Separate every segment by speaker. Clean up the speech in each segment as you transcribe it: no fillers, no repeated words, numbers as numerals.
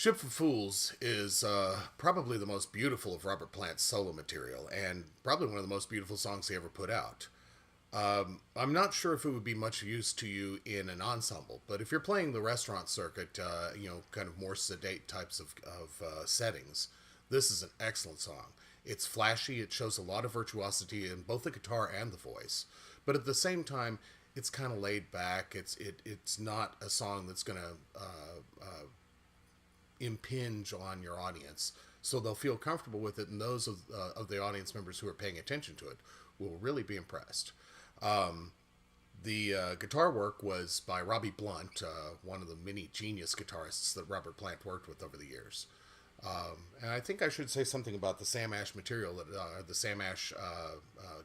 Speaker 1: Ship for Fools is probably the most beautiful of Robert Plant's solo material, and probably one of the most beautiful songs he ever put out. I'm not sure if it would be much use to you in an ensemble, but if you're playing the restaurant circuit, kind of more sedate types of settings, this is an excellent song. It's flashy, it shows a lot of virtuosity in both the guitar and the voice, but at the same time, it's kind of laid back. It's not a song that's going to impinge on your audience, so they'll feel comfortable with it, and those of the audience members who are paying attention to it will really be impressed. The guitar work was by Robbie Blunt, one of the many genius guitarists that Robert Plant worked with over the years. And I think I should say something about the Sam Ash material, the Sam Ash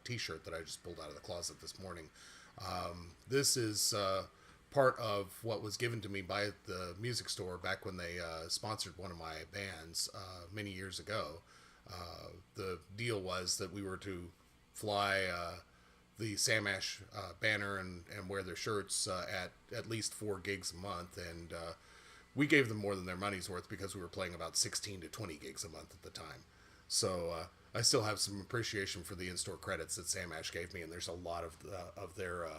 Speaker 1: t-shirt that I just pulled out of the closet this morning. This is part of what was given to me by the music store back when they sponsored one of my bands many years ago. The deal was that we were to fly the Sam Ash banner and wear their shirts at least 4 gigs a month, and we gave them more than their money's worth because we were playing about 16 to 20 gigs a month at the time. So I still have some appreciation for the in-store credits that Sam Ash gave me, and there's a lot of their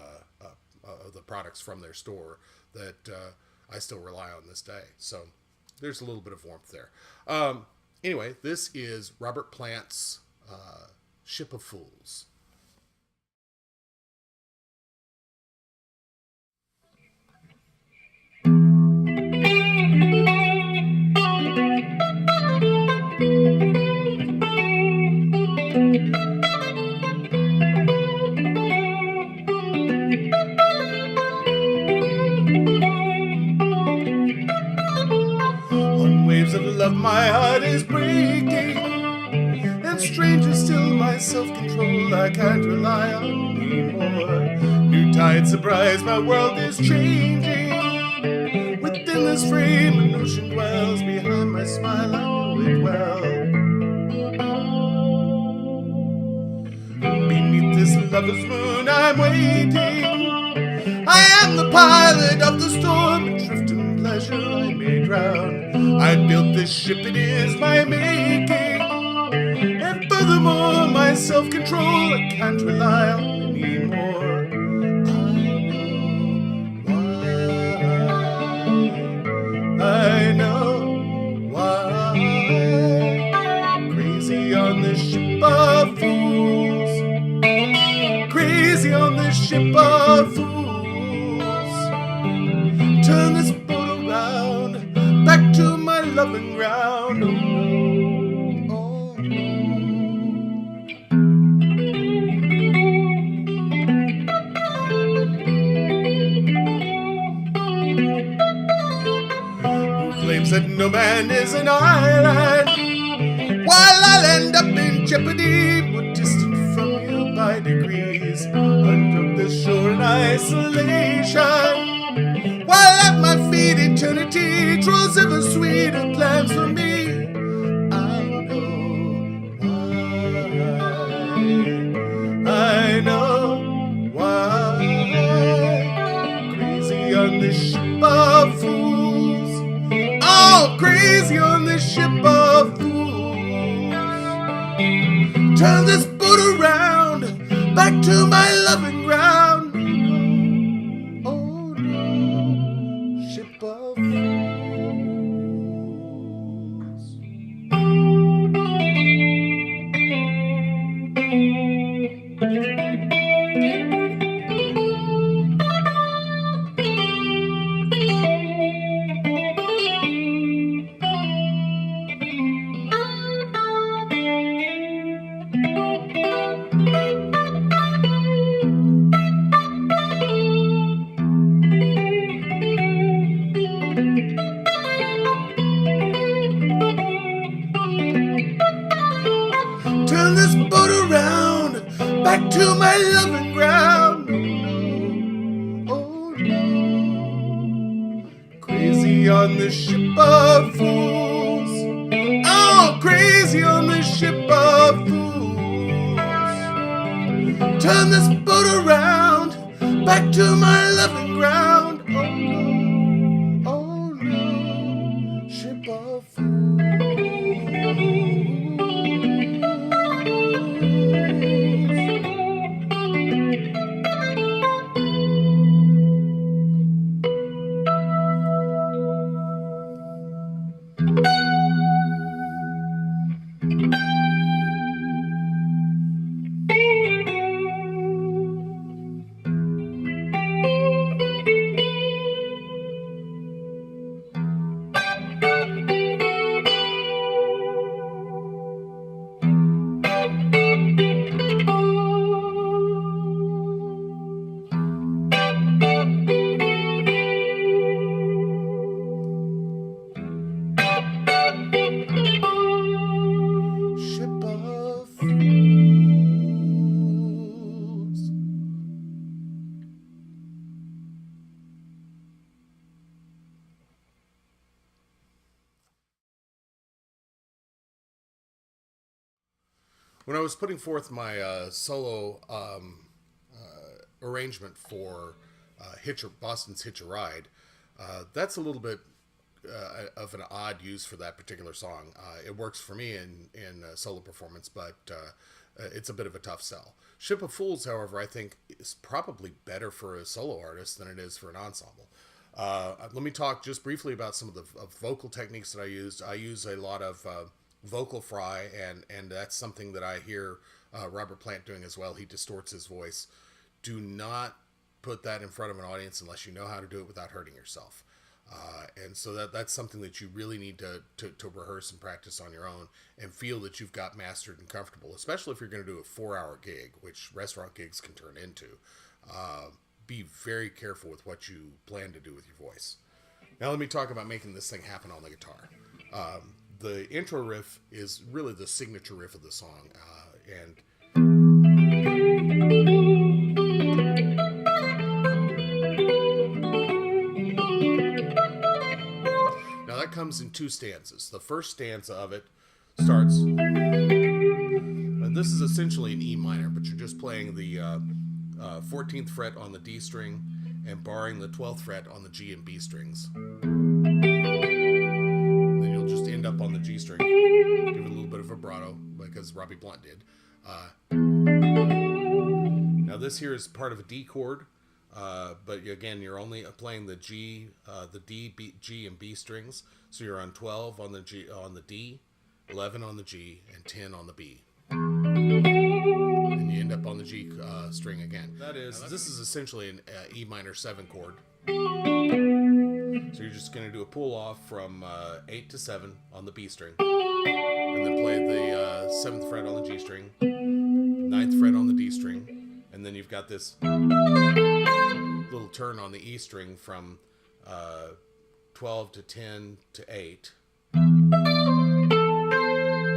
Speaker 1: the products from their store that I still rely on this day. So there's a little bit of warmth there. Anyway, this is Robert Plant's Ship of Fools. Waves of love, my heart is breaking, and stranger still, my self-control I can't rely on anymore. New tides surprise, my world is changing. Within this frame, an ocean dwells. Behind my smile, I know it well. Beneath this lover's moon, I'm waiting. I am the pilot of the storm, and drift in pleasure I may drown. I built this ship, it is my making, and furthermore my self-control I can't rely on anymore. I know why. Crazy on this ship of fools. Crazy on this ship of fools. Turn this boat around, back to my loving ground. Oh no, oh no. Who claims that no man is an island, while I'll end up in jeopardy, more distant from you by degrees, under the shore in isolation. While at my feet eternity draws ever sweeter plans for me. I know why. Crazy on this ship of fools. Oh, crazy on this ship of fools. Turn this boat around, back to my loving ground. Turn this boat around, back to my loving ground. Oh no, crazy on this ship of fools. Oh, crazy on this ship of fools. Turn this boat around, back to my loving ground. Oh no, ship of When I was putting forth my solo arrangement for Boston's Hitch a Ride, that's a little bit of an odd use for that particular song. It works for me in solo performance, but it's a bit of a tough sell. Ship of Fools, however, I think is probably better for a solo artist than it is for an ensemble. Let me talk just briefly about some of the vocal techniques that I used. I use a lot of vocal fry, and that's something that I hear Robert Plant doing as well. He distorts his voice. Do not put that in front of an audience unless you know how to do it without hurting yourself. And so that's something that you really need to rehearse and practice on your own and feel that you've got mastered and comfortable, especially if you're going to do a 4-hour gig, which restaurant gigs can turn into. Be very careful with what you plan to do with your voice. Now let me talk about making this thing happen on the guitar. The intro riff is really the signature riff of the song, and now that comes in 2 stanzas. The first stanza of it starts, and this is essentially an E minor, but you're just playing the 14th fret on the D string and barring the 12th fret on the G and B strings. Then you'll just end up on the G string. Give it a little bit of vibrato, because Robbie Blunt did. Now this here is part of a D chord, but again, you're only playing the G, the D, B, G, and B strings. So you're on 12 on the G, on the D, 11 on the G, and 10 on the B. And you end up on the G string again. This is essentially an E minor 7 chord. So you're just going to do a pull off from 8 to 7 on the B string, and then play the 7th fret on the G string, 9th fret on the D string, and then you've got this little turn on the E string from 12 to 10 to 8. And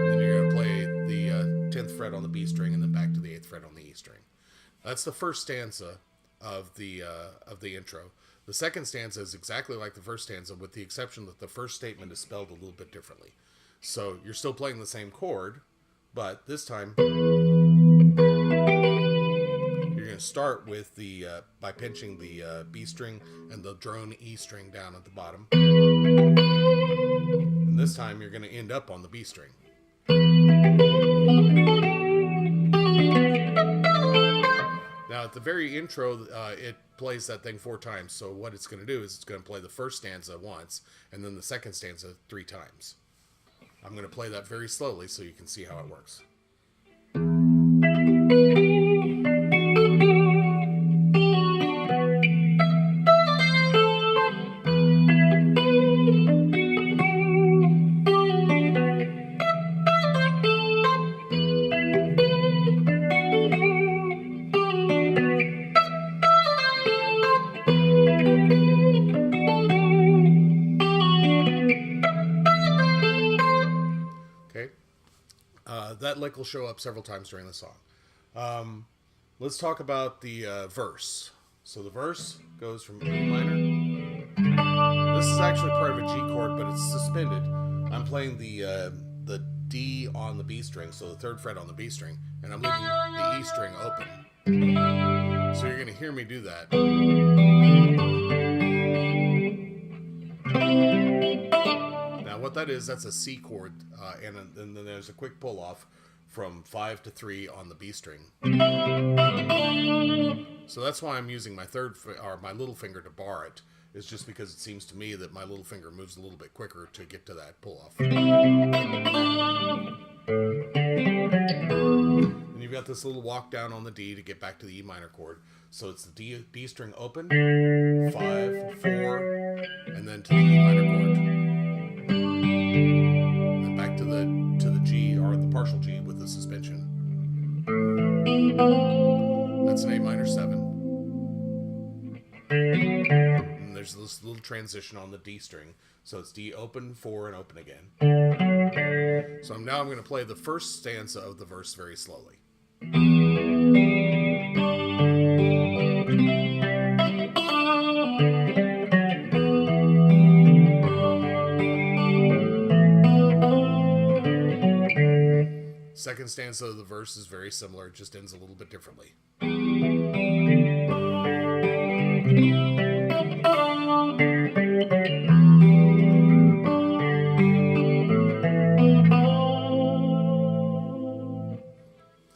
Speaker 1: then you're going to play the 10th fret on the B string, and then back to the 8th fret on the E string. That's the first stanza of the intro. The second stanza is exactly like the first stanza, with the exception that the first statement is spelled a little bit differently. So you're still playing the same chord, but this time you're going to start with the by pinching the B string and the drone E string down at the bottom. And this time you're going to end up on the B string. Now at the very intro, it plays that thing 4 times. So what it's going to do is it's going to play the first stanza once, and then the second stanza 3 times. I'm going to play that very slowly so you can see how it works. That lick will show up several times during the song. Let's talk about the verse. So the verse goes from E minor. This is actually part of a G chord, but it's suspended. I'm playing the D on the B string, so the 3rd fret on the B string, and I'm leaving the E string open. So you're going to hear me do that. What that is, that's a C chord, and then there's a quick pull off from 5 to 3 on the B string. So that's why I'm using my my little finger to bar it. Is just because it seems to me that my little finger moves a little bit quicker to get to that pull off. And you've got this little walk down on the D to get back to the E minor chord. So it's the D string open, 5, 4, and then to the E minor chord. Then back to the G, or the partial G with the suspension. That's an A minor 7. And there's this little transition on the D string. So it's D open, 4, and open again. So now I'm going to play the first stanza of the verse very slowly. Second stanza of the verse is very similar, it just ends a little bit differently.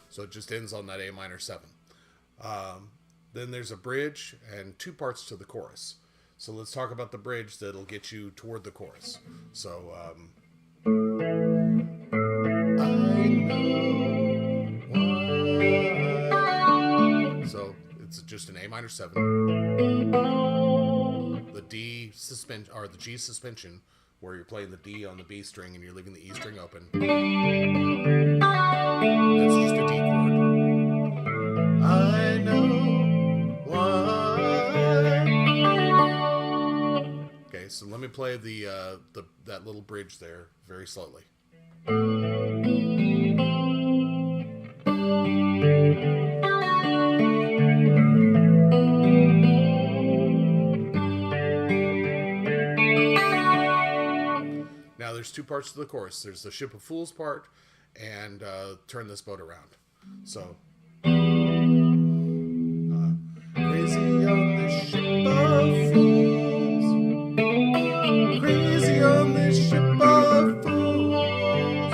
Speaker 1: So it just ends on that A minor 7. Then there's a bridge and 2 parts to the chorus. So let's talk about the bridge that'll get you toward the chorus. So, I know why. So it's just an A minor 7. The D suspension, or the G suspension, where you're playing the D on the B string and you're leaving the E string open. That's just a D chord. I know why. Okay, so let me play that little bridge there very slowly. Now there's 2 parts to the chorus. There's the Ship of Fools part and Turn This Boat Around. So crazy on this ship of fools, crazy on this ship of fools.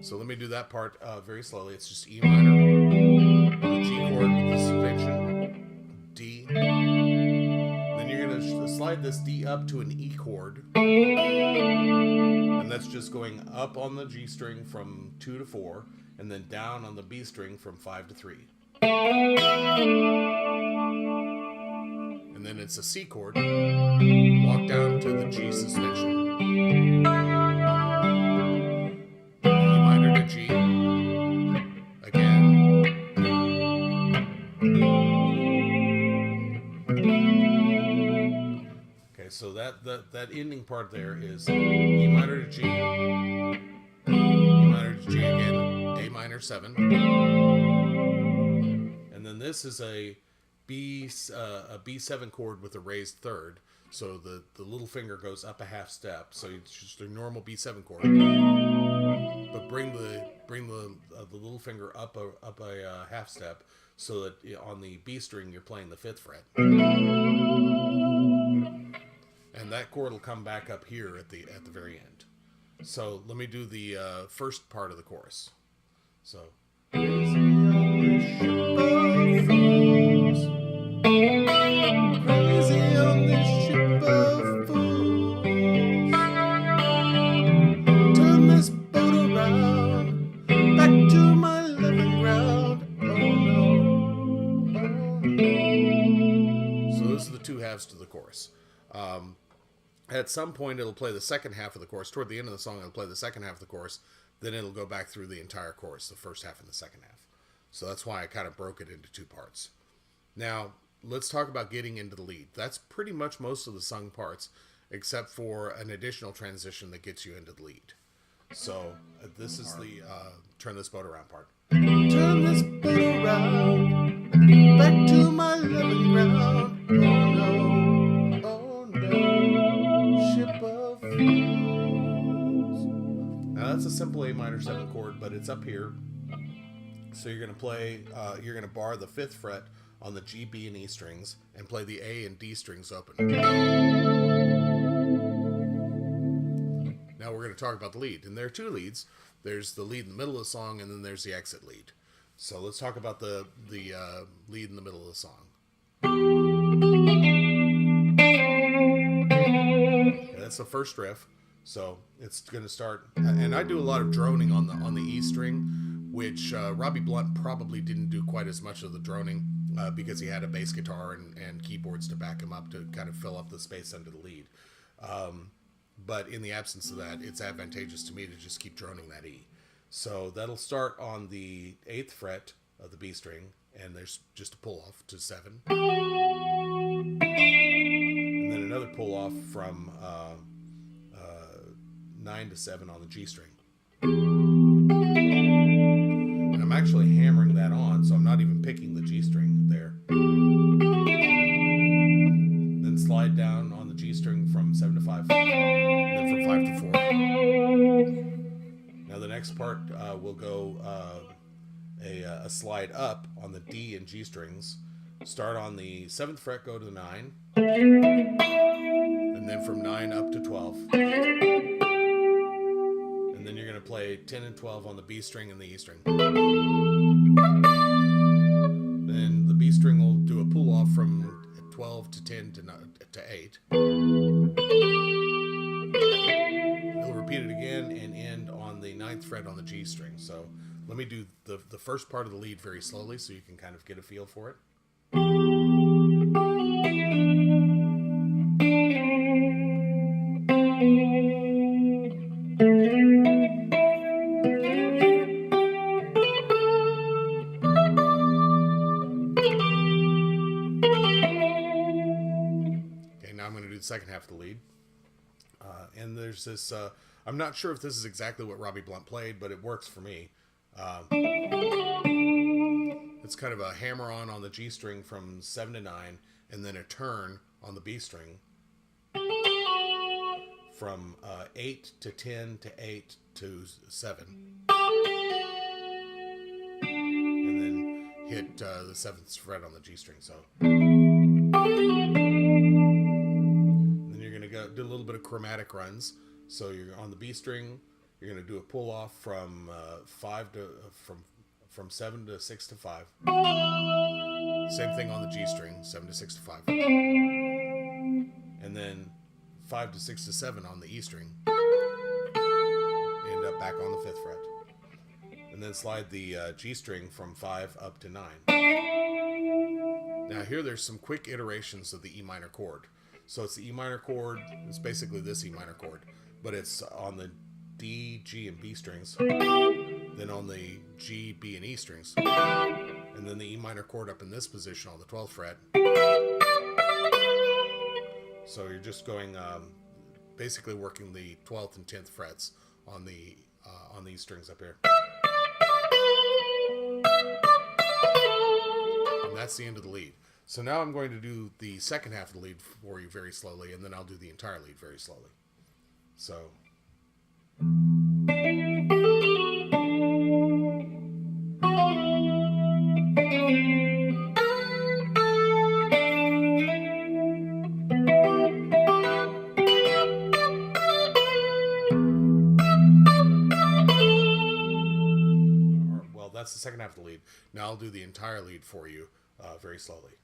Speaker 1: So let me do that part very slowly. It's just E minor, the G chord with the suspension, D. Then you're going to slide this D up to an E chord, and that's just going up on the G string from 2 to 4, and then down on the B string from 5 to 3. And then it's a C chord, walk down to the G suspension, E minor to G, again, okay, so that ending part there is E minor to G, E minor to G again, A minor 7, and then this is a B7 chord with a raised third, so the little finger goes up a half step, so it's just a normal B7 chord, but bring the little finger up a half step, so that on the B string you're playing the 5th fret, and that chord will come back up here at the very end. So let me do the first part of the chorus. So. Crazy on this ship of fools, crazy on this ship of fools, turn this boat around, back to my loving ground, oh no, oh no. So those are the 2 halves to the chorus. At some point it'll play the second half of the chorus. Toward the end of the song it'll play the second half of the chorus. Then it'll go back through the entire chorus, the first half and the second half. So that's why I kind of broke it into 2 parts. Now, let's talk about getting into the lead. That's pretty much most of the sung parts, except for an additional transition that gets you into the lead. So this is the Turn This Boat Around part. Turn this boat around, back to my loving ground. Oh no, ship of fools. Now that's a simple A minor 7 chord, but it's up here. So you're going to play, you're going to bar the 5th fret on the G, B, and E strings and play the A and D strings open. Now we're going to talk about the lead. And there are 2 leads. There's the lead in the middle of the song, and then there's the exit lead. So let's talk about the lead in the middle of the song. Okay, that's the first riff. So it's going to start, and I do a lot of droning on the E string, which Robbie Blunt probably didn't do quite as much of the droning because he had a bass guitar and keyboards to back him up to kind of fill up the space under the lead. But in the absence of that, it's advantageous to me to just keep droning that E. So that'll start on the 8th fret of the B string, and there's just a pull off to 7. And then another pull off from 9 to 7 on the G string. And I'm actually hammering that on, so I'm not even picking the G string there. Then slide down on the G string from 7 to 5, then from 5 to 4. Now the next part slide up on the D and G strings. Start on the 7th fret, go to the 9, and then from 9 up to 12. And then you're going to play 10 and 12 on the B string and the E string. Then the B string will do a pull off from 12 to 10 to 8. It'll repeat it again and end on the 9th fret on the G string. So let me do the first part of the lead very slowly so you can kind of get a feel for it. Okay, now I'm going to do the second half of the lead. And there's this, I'm not sure if this is exactly what Robbie Blunt played, but it works for me. It's kind of a hammer-on the G string from 7 to 9, and then a turn on the B string from 8 to 10 to 8 to 7. And then hit the 7th fret on the G string. So then you're going to go do a little bit of chromatic runs. So you're on the B string, you're going to do a pull off from 5 to from 7 to 6 to 5. Same thing on the G string, 7 to 6 to 5. And then 5 to 6 to 7 on the E string. End up back on the 5th fret. And then slide the G string from 5 up to 9. Now here there's some quick iterations of the E minor chord. So it's the E minor chord, it's basically this E minor chord, but it's on the D, G, and B strings, then on the G, B, and E strings, and then the E minor chord up in this position on the 12th fret. So you're just going, basically working the 12th and 10th frets on these strings up here. And that's the end of the lead. So now I'm going to do the second half of the lead for you very slowly, and then I'll do the entire lead very slowly. So... well, that's the second half of the lead. Now I'll do the entire lead for you very slowly.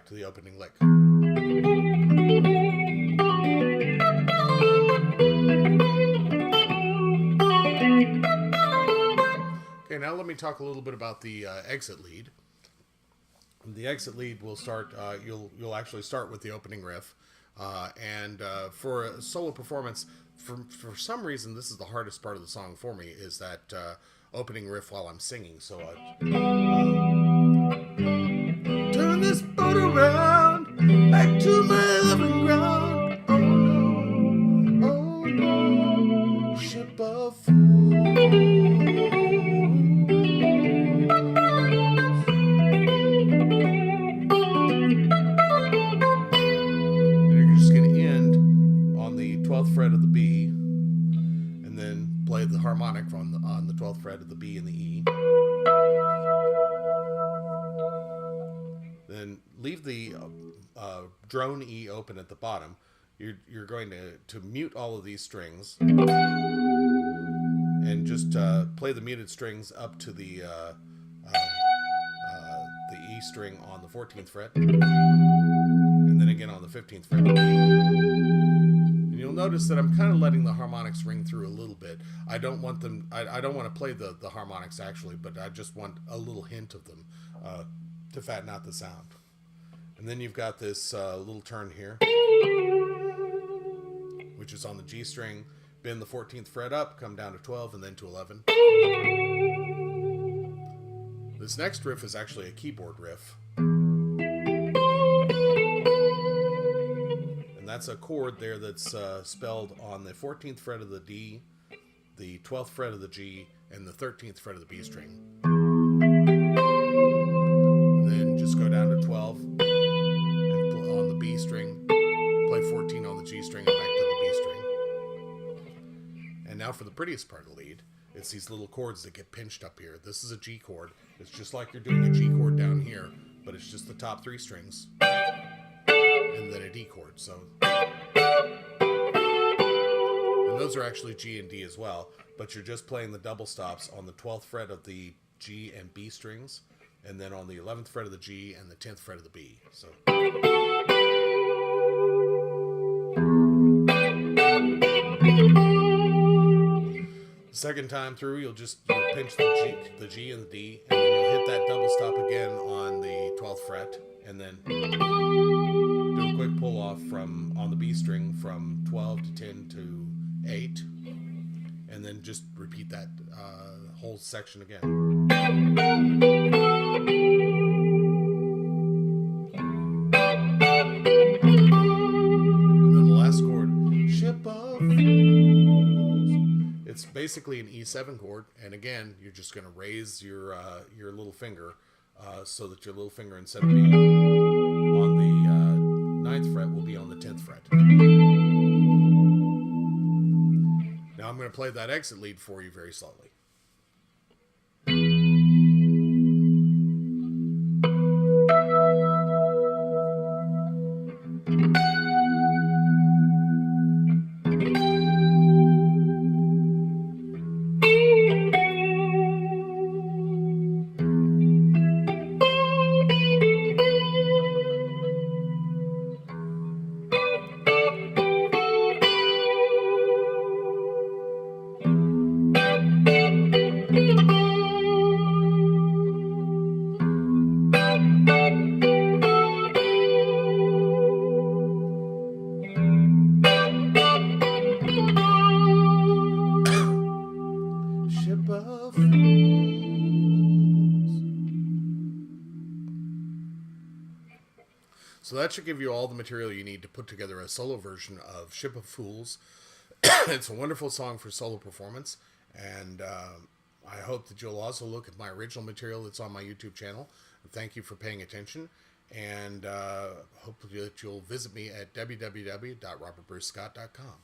Speaker 1: To the opening lick. Okay, now let me talk a little bit about the exit lead. The exit lead will start, you'll actually start with the opening riff. And for a solo performance, for some reason, this is the hardest part of the song for me, is that opening riff while I'm singing. So turn this boat around, back to my loving ground. Oh no, oh no, ship of fools. And you're just going to end on the 12th fret of the B, and then play the harmonic on the 12th fret of the B and the E. Then leave the drone E open at the bottom. You're going to mute all of these strings and just play the muted strings up to the E string on the 14th fret, and then again on the 15th fret. And you'll notice that I'm kind of letting the harmonics ring through a little bit. I don't want them. I don't want to play the harmonics actually, but I just want a little hint of them. To fatten out the sound. And then you've got this little turn here, which is on the G string, bend the 14th fret up, come down to 12, and then to 11. This next riff is actually a keyboard riff. And that's a chord there that's spelled on the 14th fret of the D, the 12th fret of the G, and the 13th fret of the B string. And then just go down to 12 and on the B string, play 14 on the G string, and back to the B string. And now for the prettiest part of the lead, it's these little chords that get pinched up here. This is a G chord. It's just like you're doing a G chord down here, but it's just the top 3 strings and then a D chord. So, and those are actually G and D as well, but you're just playing the double stops on the 12th fret of the G and B strings, and then on the 11th fret of the G and the 10th fret of the B. So. Second time through, you'll pinch the G and the D, and then you'll hit that double stop again on the 12th fret, and then do a quick pull off on the B string from 12 to 10 to 8, and then just repeat that whole section again. And then the last chord, Ship of Fools. It's basically an E7 chord, and again, you're just going to raise your little finger so that your little finger, instead of being on the 9th fret, will be on the 10th fret. Now I'm going to play that exit lead for you very slowly. So that should give you all the material you need to put together a solo version of Ship of Fools. It's a wonderful song for solo performance, and I hope that you'll also look at my original material that's on my YouTube channel. Thank you for paying attention, and hope that you'll visit me at www.robertbrucescott.com.